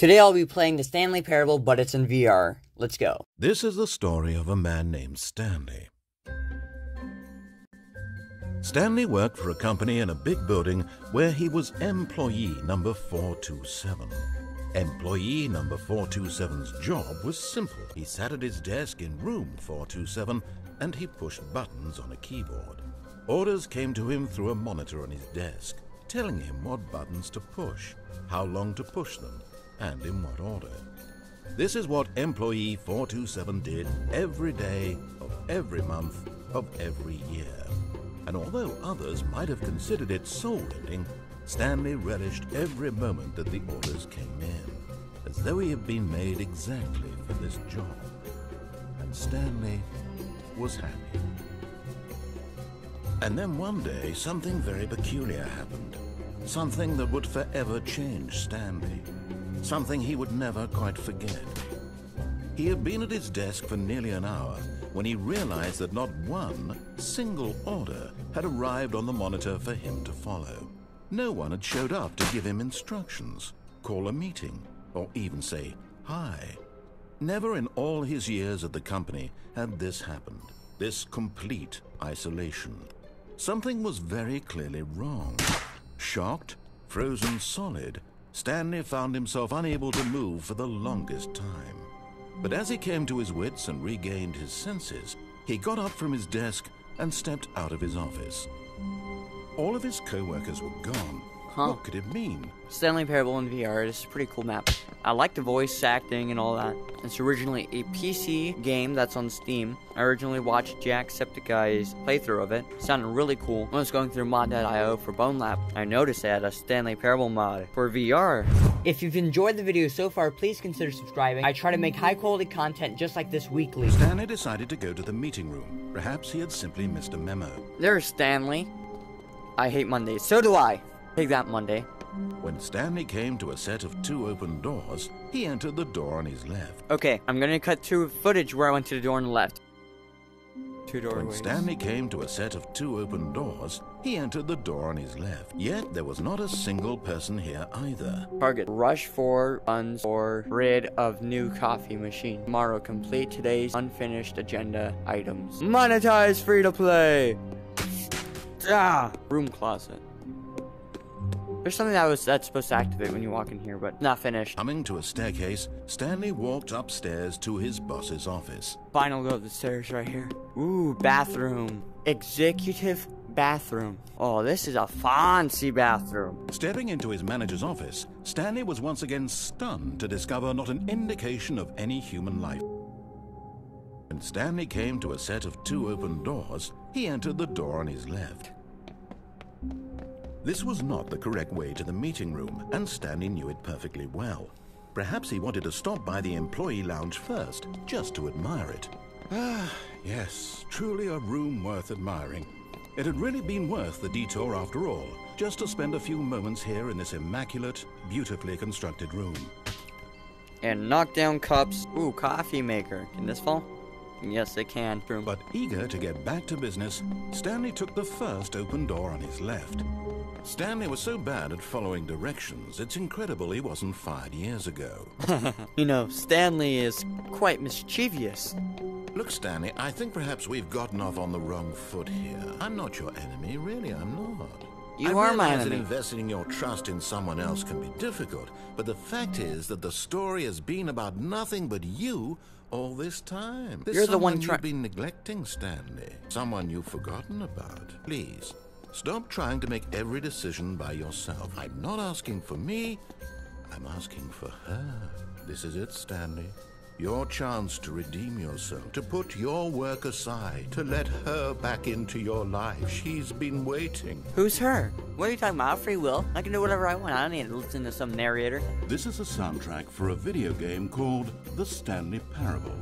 Today I'll be playing the Stanley Parable, but it's in VR. Let's go. This is the story of a man named Stanley. Stanley worked for a company in a big building where he was employee number 427. Employee number 427's job was simple. He sat at his desk in room 427 and he pushed buttons on a keyboard. Orders came to him through a monitor on his desk, telling him what buttons to push, how long to push them, and in what order. This is what employee 427 did every day of every month of every year. And although others might have considered it soul-ending, Stanley relished every moment that the orders came in, as though he had been made exactly for this job. And Stanley was happy. And then one day, something very peculiar happened. Something that would forever change Stanley. Something he would never quite forget. He had been at his desk for nearly an hour when he realized that not one single order had arrived on the monitor for him to follow. No one had showed up to give him instructions, call a meeting, or even say hi. Never in all his years at the company had this happened, this complete isolation. Something was very clearly wrong. Shocked, frozen solid, Stanley found himself unable to move for the longest time. But as he came to his wits and regained his senses, he got up from his desk and stepped out of his office. All of his co-workers were gone. What could it mean? Stanley Parable in VR. This is a pretty cool map. I like the voice acting and all that. It's originally a PC game that's on Steam. I originally watched Jacksepticeye's playthrough of it. It sounded really cool. When I was going through mod.io for Bone Lab, I noticed they had a Stanley Parable mod for VR. If you've enjoyed the video so far, please consider subscribing. I try to make high quality content just like this weekly. Stanley decided to go to the meeting room. Perhaps he had simply missed a memo. There's Stanley. I hate Mondays. So do I. Take that, Monday. When Stanley came to a set of 2 open doors, he entered the door on his left. Okay, I'm gonna cut to footage where I went to the door on the left. 2 doorways. When Stanley came to a set of 2 open doors, he entered the door on his left. Yet there was not a single person here either. Target. Rush for runs or rid of new coffee machine. Tomorrow complete today's unfinished agenda items. Monetize free to play. Room closet. There's something that's supposed to activate when you walk in here, but not finished. Coming to a staircase, Stanley walked upstairs to his boss's office. Fine, I'll go up the stairs right here. Ooh, bathroom. Executive bathroom. Oh, this is a fancy bathroom. Stepping into his manager's office, Stanley was once again stunned to discover not an indication of any human life. When Stanley came to a set of 2 open doors, he entered the door on his left. This was not the correct way to the meeting room, and Stanley knew it perfectly well. Perhaps he wanted to stop by the employee lounge first, just to admire it. Yes, truly a room worth admiring. It had really been worth the detour after all, just to spend a few moments here in this immaculate, beautifully constructed room. And knock down cups. Ooh, coffee maker. Can this fall? Yes, it can. But eager to get back to business, Stanley took the first open door on his left. Stanley was so bad at following directions, it's incredible he wasn't fired years ago. You know, Stanley is quite mischievous. Look, Stanley, I think perhaps we've gotten off on the wrong foot here. I'm not your enemy, really, I'm not. You are my enemy. That investing your trust in someone else can be difficult, but the fact is that the story has been about nothing but you all this time. There's You're the one you've been neglecting, Stanley. Someone you've forgotten about. Please, stop trying to make every decision by yourself. I'm not asking for me, I'm asking for her. This is it, Stanley. Your chance to redeem yourself, to put your work aside, to let her back into your life. She's been waiting. Who's her? What are you talking about? Free will? I can do whatever I want. I don't need to listen to some narrator. This is a soundtrack for a video game called The Stanley Parable.